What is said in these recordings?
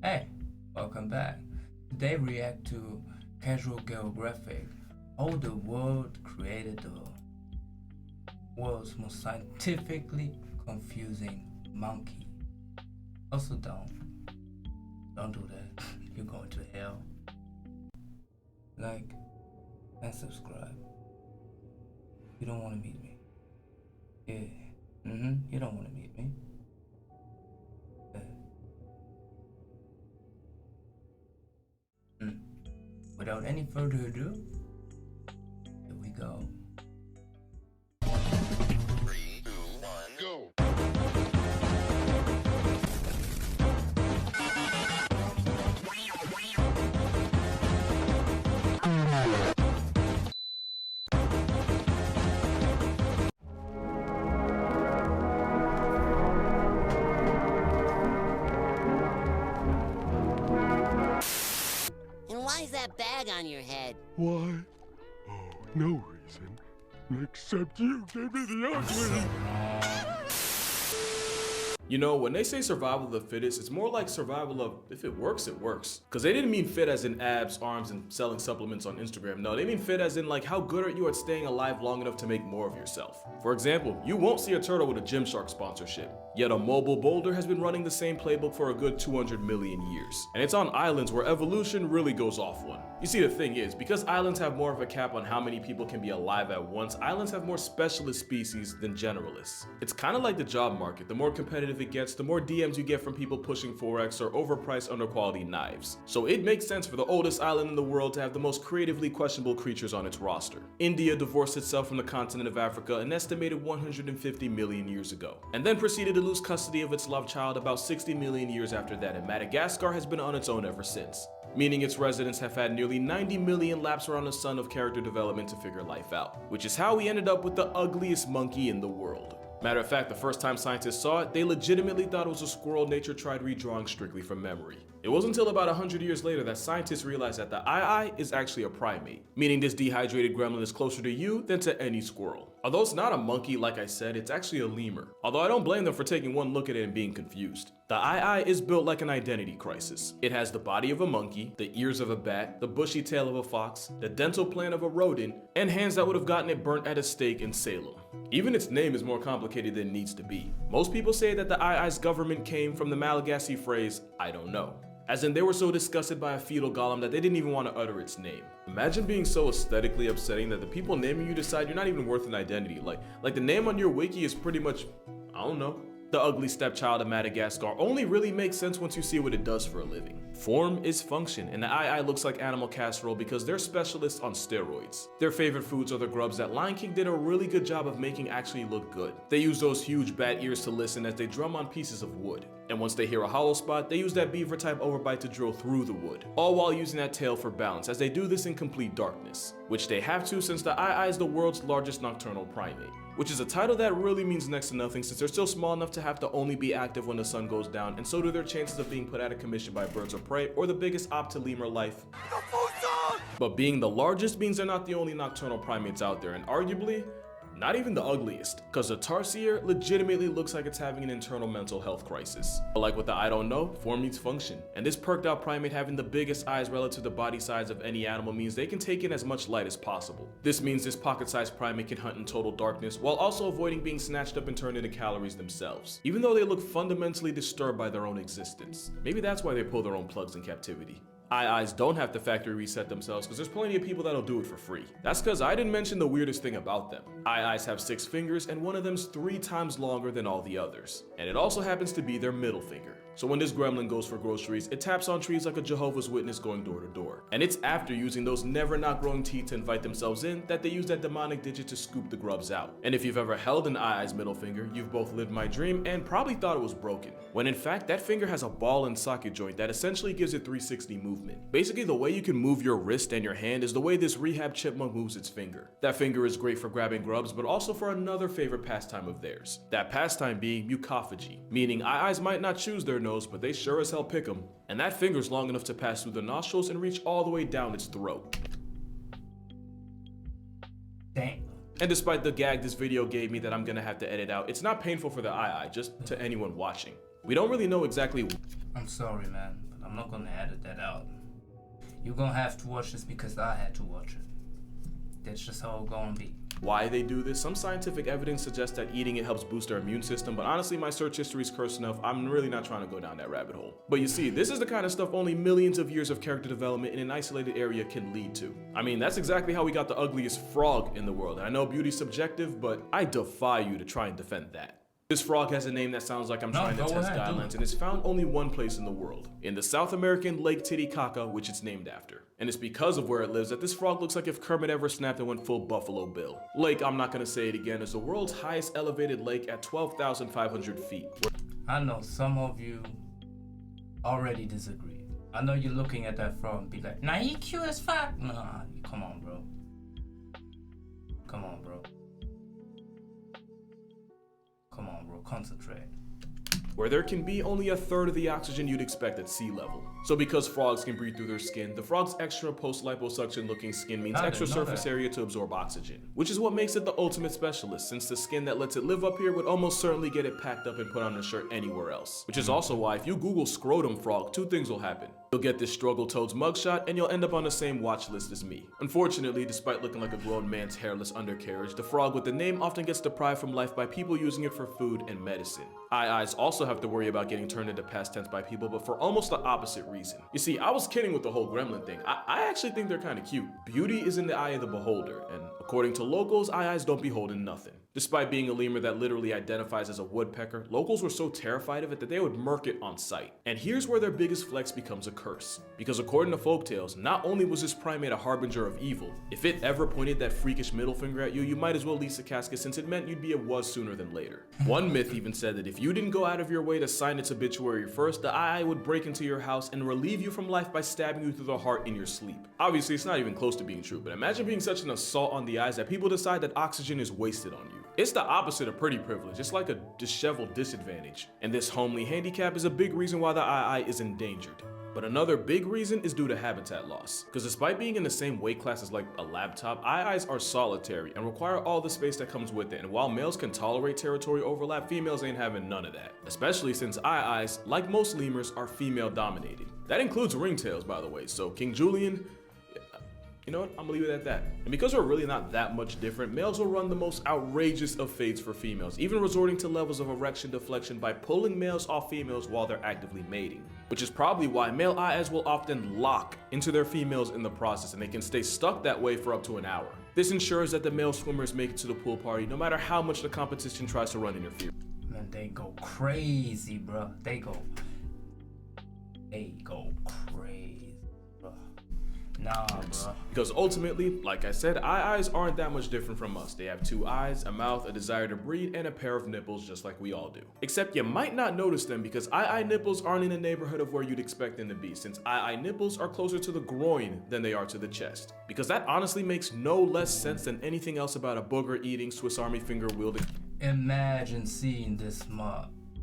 Hey, welcome back. Today react to Casual Geographic, how the world created the world's most scientifically confusing monkey. Also don't do that. You're going to hell. Like and subscribe. You don't want to meet me. Yeah. You don't want to meet me. Without any further ado, here we go. 3, 2, 1, go! And why is that bag on your head? Why? Oh, no reason. Except you gave me the ugly. You know, when they say survival of the fittest, it's more like survival of if it works, it works. Because they didn't mean fit as in abs, arms, and selling supplements on Instagram. No, they mean fit as in like how good are you at staying alive long enough to make more of yourself. For example, you won't see a turtle with a Gymshark sponsorship. Yet a mobile boulder has been running the same playbook for a good 200 million years. And it's on islands where evolution really goes off one. You see, the thing is, because islands have more of a cap on how many people can be alive at once, islands have more specialist species than generalists. It's kind of like the job market. The more competitive it gets, the more DMs you get from people pushing 4X or overpriced underquality knives. So it makes sense for the oldest island in the world to have the most creatively questionable creatures on its roster. India divorced itself from the continent of Africa an estimated 150 million years ago, and then proceeded to lose custody of its love child about 60 million years after that, and Madagascar has been on its own ever since, meaning its residents have had nearly 90 million laps around the sun of character development to figure life out, which is how we ended up with the ugliest monkey in the world. Matter of fact, the first time scientists saw it, they legitimately thought it was a squirrel nature tried redrawing strictly from memory. It wasn't until about 100 years later that scientists realized that the ii is actually a primate, meaning this dehydrated gremlin is closer to you than to any squirrel. Although it's not a monkey like I said, it's actually a lemur. Although I don't blame them for taking one look at it and being confused. The ii is built like an identity crisis. It has the body of a monkey, the ears of a bat, the bushy tail of a fox, the dental plan of a rodent, and hands that would have gotten it burnt at a stake in Salem. Even its name is more complicated than it needs to be. Most people say that the ii's government came from the Malagasy phrase, "I don't know." As in, they were so disgusted by a fetal golem that they didn't even want to utter its name. Imagine being so aesthetically upsetting that the people naming you decide you're not even worth an identity. Like the name on your wiki is pretty much, I don't know. The ugly stepchild of Madagascar only really makes sense once you see what it does for a living. Form is function, and the ii looks like animal casserole because they're specialists on steroids. Their favorite foods are the grubs that Lion King did a really good job of making actually look good. They use those huge bat ears to listen as they drum on pieces of wood. And once they hear a hollow spot, they use that beaver type overbite to drill through the wood, all while using that tail for balance, as they do this in complete darkness, which they have to since the ii is the world's largest nocturnal primate, which is a title that really means next to nothing since they're still small enough to have to only be active when the sun goes down, and so do their chances of being put out of commission by birds of prey or the biggest op to lemur life. But being the largest means they're not the only nocturnal primates out there, and arguably, not even the ugliest, cause the tarsier legitimately looks like it's having an internal mental health crisis. But like with the I don't know, form meets function. And this perked out primate having the biggest eyes relative to the body size of any animal means they can take in as much light as possible. This means this pocket-sized primate can hunt in total darkness while also avoiding being snatched up and turned into calories themselves, even though they look fundamentally disturbed by their own existence. Maybe that's why they pull their own plugs in captivity. ii's don't have to factory reset themselves because there's plenty of people that'll do it for free. That's because I didn't mention the weirdest thing about them. ii's have 6 fingers and one of them's 3 times longer than all the others. And it also happens to be their middle finger. So when this gremlin goes for groceries, it taps on trees like a Jehovah's Witness going door to door. And it's after using those never not growing teeth to invite themselves in that they use that demonic digit to scoop the grubs out. And if you've ever held an ii's middle finger, you've both lived my dream and probably thought it was broken, when in fact that finger has a ball and socket joint that essentially gives it 360 movement. Basically, the way you can move your wrist and your hand is the way this rehab chipmunk moves its finger. That finger is great for grabbing grubs, but also for another favorite pastime of theirs. That pastime being mucophagy, meaning ii's might not choose their nose, but they sure as hell pick them. And that finger's long enough to pass through the nostrils and reach all the way down its throat. Dang. And despite the gag this video gave me that I'm gonna have to edit out, it's not painful for the ii, just to anyone watching. We don't really know exactly. I'm sorry, man, but I'm not gonna edit that out. You're gonna have to watch this because I had to watch it. That's just how it's gonna be. Why they do this? Some scientific evidence suggests that eating it helps boost our immune system, but honestly my search history is cursed enough, I'm really not trying to go down that rabbit hole. But you see, this is the kind of stuff only millions of years of character development in an isolated area can lead to. I mean, that's exactly how we got the ugliest frog in the world. And I know beauty's subjective, but I defy you to try and defend that. This frog has a name that sounds like I'm trying to test guidelines, and it's found only one place in the world, in the South American Lake Titicaca, which it's named after. And it's because of where it lives that this frog looks like if Kermit ever snapped and went full Buffalo Bill. Lake, I'm not gonna say it again, is the world's highest elevated lake at 12,500 feet. I know some of you already disagree. I know you're looking at that frog and be like, nah, he cute as fuck. Nah, come on, bro. Come on, bro. Come on, bro, concentrate. Where there can be only a third of the oxygen you'd expect at sea level. So because frogs can breathe through their skin, the frog's extra post-liposuction looking skin means extra surface area to absorb oxygen, which is what makes it the ultimate specialist, since the skin that lets it live up here would almost certainly get it packed up and put on a shirt anywhere else. Which is also why if you Google scrotum frog, two things will happen. You'll get this struggle toad's mugshot, and you'll end up on the same watch list as me. Unfortunately, despite looking like a grown man's hairless undercarriage, the frog with the name often gets deprived from life by people using it for food and medicine. Eyes also have to worry about getting turned into past tense by people, but for almost the opposite reason. You see, I was kidding with the whole gremlin thing. I actually think they're kind of cute. Beauty is in the eye of the beholder, and according to locals, eyes don't be holding nothing. Despite being a lemur that literally identifies as a woodpecker, locals were so terrified of it that they would murk it on sight. And here's where their biggest flex becomes a curse. Because according to folktales, not only was this primate a harbinger of evil, if it ever pointed that freakish middle finger at you, you might as well lease a casket since it meant you'd be a was sooner than later. One myth even said that if you didn't go out of your way to sign its obituary first, the eye would break into your house and relieve you from life by stabbing you through the heart in your sleep. Obviously, it's not even close to being true, but imagine being such an assault on the eyes that people decide that oxygen is wasted on you. It's the opposite of pretty privilege. It's like a disheveled disadvantage. And this homely handicap is a big reason why the eye is endangered. But another big reason is due to habitat loss. Because despite being in the same weight class as like a laptop, eyes are solitary and require all the space that comes with it. And while males can tolerate territory overlap, females ain't having none of that. Especially since eyes, like most lemurs, are female dominated. That includes ringtails, by the way. So King Julian, you know what, I'm gonna leave it at that. And because we're really not that much different, males will run the most outrageous of fades for females, even resorting to levels of erection deflection by pulling males off females while they're actively mating. Which is probably why male eyes will often lock into their females in the process, and they can stay stuck that way for up to an hour. This ensures that the male swimmers make it to the pool party no matter how much the competition tries to run interference. Man, they go crazy, bro. They go crazy, bro. Nah, bro. Because ultimately, like I said, eyes aren't that much different from us. They have two eyes, a mouth, a desire to breed, and a pair of nipples just like we all do. Except you might not notice them because eye nipples aren't in the neighborhood of where you'd expect them to be, since eye nipples are closer to the groin than they are to the chest. Because that honestly makes no less sense than anything else about a booger eating Swiss Army finger wielding. Imagine seeing this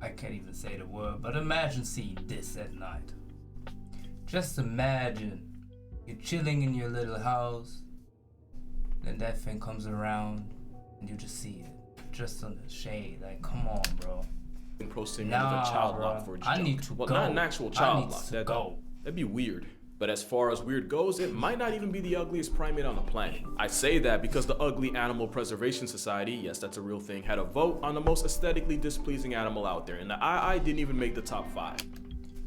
I can't even say the word, but imagine seeing this at night. Just imagine you're chilling in your little house, then that thing comes around and you just see it just on the shade. Like, come on, bro. With a child lock for its I junk. need to well, go. Not an actual child lock. Go. That'd be weird. But as far as weird goes, it might not even be the ugliest primate on the planet. I say that because the Ugly Animal Preservation Society, yes, that's a real thing, had a vote on the most aesthetically displeasing animal out there, and the didn't even make the top 5.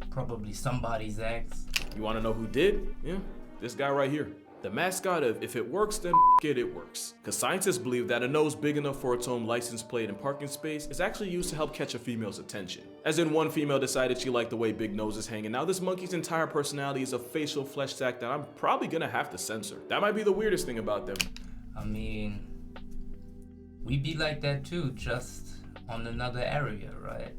Probably somebody's ex. You wanna know who did? Yeah, this guy right here. The mascot of if it works, then it works. Because scientists believe that a nose big enough for its own license plate and parking space is actually used to help catch a female's attention. As in, one female decided she liked the way big noses hang, and now this monkey's entire personality is a facial flesh sack that I'm probably gonna have to censor. That might be the weirdest thing about them. I mean, we be like that too, just on another area, right?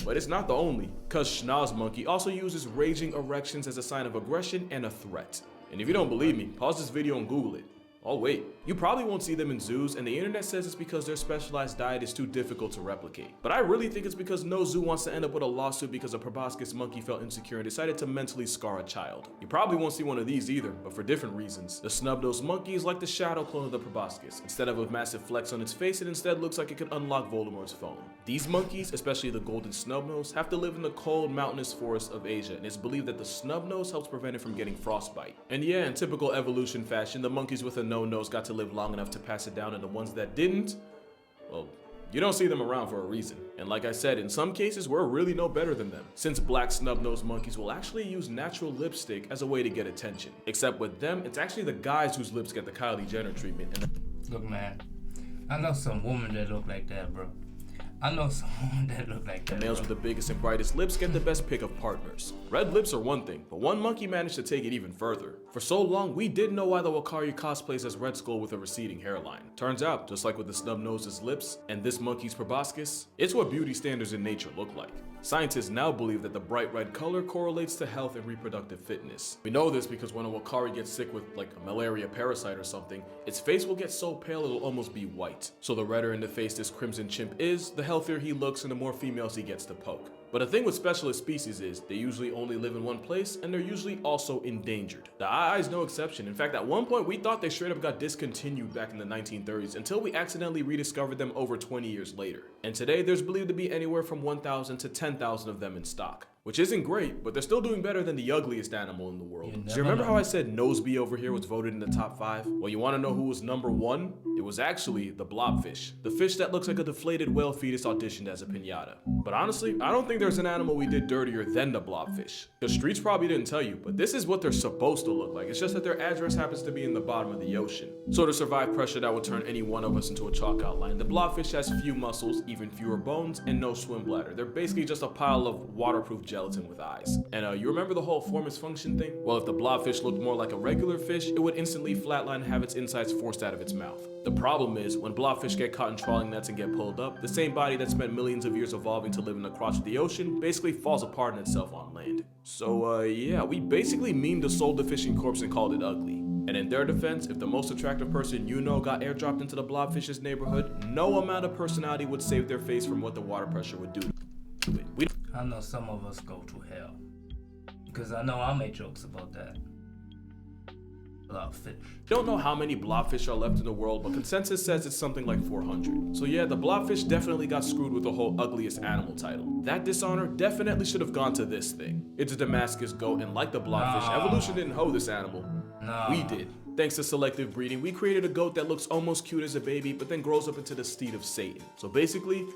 But it's not the only, cause Schnauz monkey also uses raging erections as a sign of aggression and a threat. And if you don't believe me, pause this video and Google it. Oh wait, you probably won't see them in zoos, and the internet says it's because their specialized diet is too difficult to replicate. But I really think it's because no zoo wants to end up with a lawsuit because a proboscis monkey felt insecure and decided to mentally scar a child. You probably won't see one of these either, but for different reasons. The snub-nosed monkey is like the shadow clone of the proboscis. Instead of a massive flex on its face, it instead looks like it could unlock Voldemort's phone. These monkeys, especially the golden snubnose, have to live in the cold mountainous forests of Asia, and it's believed that the snubnose helps prevent it from getting frostbite. And yeah, in typical evolution fashion, the monkeys with a no nose got to live long enough to pass it down, and the ones that didn't, well, you don't see them around for a reason. And like I said, in some cases, we're really no better than them, since black snub-nosed monkeys will actually use natural lipstick as a way to get attention. Except with them, it's actually the guys whose lips get the Kylie Jenner treatment. Look, man, I know some women that look like that, bro. I know someone that look like that. The males with the biggest and brightest lips get the best pick of partners. Red lips are one thing, but one monkey managed to take it even further. For so long, we didn't know why the Wakari cosplays as Red Skull with a receding hairline. Turns out, just like with the snub-nose's lips and this monkey's proboscis, it's what beauty standards in nature look like. Scientists now believe that the bright red color correlates to health and reproductive fitness. We know this because when a Wakari gets sick with like a malaria parasite or something, its face will get so pale it'll almost be white. So the redder in the face this crimson chimp is, the healthier he looks and the more females he gets to poke. But the thing with specialist species is they usually only live in one place and they're usually also endangered. The Ai is no exception. In fact, at one point we thought they straight up got discontinued back in the 1930s until we accidentally rediscovered them over 20 years later. And today there's believed to be anywhere from 1,000 to 10,000 of them in stock. Which isn't great, but they're still doing better than the ugliest animal in the world. Do you remember how I said Nosebee over here was voted in the top 5? Well, you want to know who was number 1? It was actually the blobfish. The fish that looks like a deflated whale fetus auditioned as a piñata. But honestly, I don't think there's an animal we did dirtier than the blobfish. The streets probably didn't tell you, but this is what they're supposed to look like. It's just that their address happens to be in the bottom of the ocean. So to survive pressure that would turn any one of us into a chalk outline, the blobfish has few muscles, even fewer bones, and no swim bladder. They're basically just a pile of waterproof gelatin with eyes. And you remember the whole form is function thing? Well, if the blobfish looked more like a regular fish, it would instantly flatline and have its insides forced out of its mouth. The problem is, when blobfish get caught in trawling nets and get pulled up, the same body that spent millions of years evolving to live in the crotch of the ocean basically falls apart in itself on land. So yeah, we basically memed the soul fishing corpse and called it ugly. And in their defense, if the most attractive person you know got airdropped into the blobfish's neighborhood, no amount of personality would save their face from what the water pressure would do to it. I know some of us go to hell. Because I know I made jokes about that. Blobfish. Don't know how many blobfish are left in the world, but consensus says it's something like 400. So yeah, the blobfish definitely got screwed with the whole ugliest animal title. That dishonor definitely should have gone to this thing. It's a Damascus goat, and like the blobfish, evolution didn't hoe this animal. We did. Thanks to selective breeding, we created a goat that looks almost cute as a baby, but then grows up into the steed of Satan. So basically,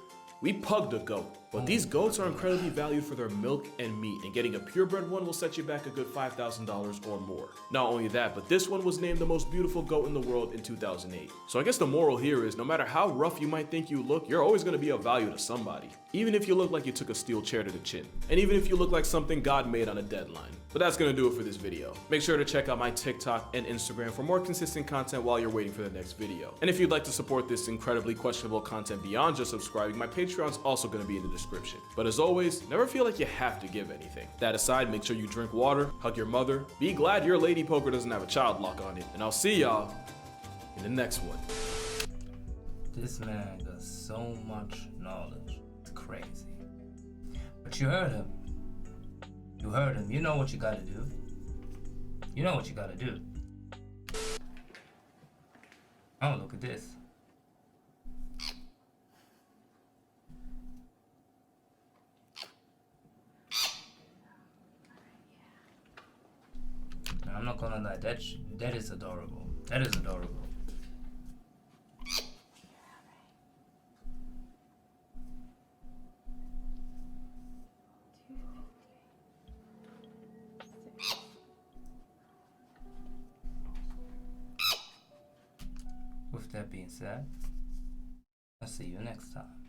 we pugged a goat. But these goats are incredibly valued for their milk and meat, and getting a purebred one will set you back a good $5,000 or more. Not only that, but this one was named the most beautiful goat in the world in 2008. So I guess the moral here is no matter how rough you might think you look, you're always going to be of value to somebody. Even if you look like you took a steel chair to the chin. And even if you look like something God made on a deadline. But that's going to do it for this video. Make sure to check out my TikTok and Instagram for more consistent content while you're waiting for the next video. And if you'd like to support this incredibly questionable content beyond just subscribing, my Patreon's also going to be in the description. But as always, never feel like you have to give anything. That aside, make sure you drink water, hug your mother, be glad your lady poker doesn't have a child lock on it, and I'll see y'all in the next one. This man got so much knowledge. It's crazy. But you heard him. You heard him. You know what you gotta do. You know what you gotta do. Oh, look at this. Now, I'm not gonna lie, that is adorable. That is adorable. With that being said, I'll see you next time.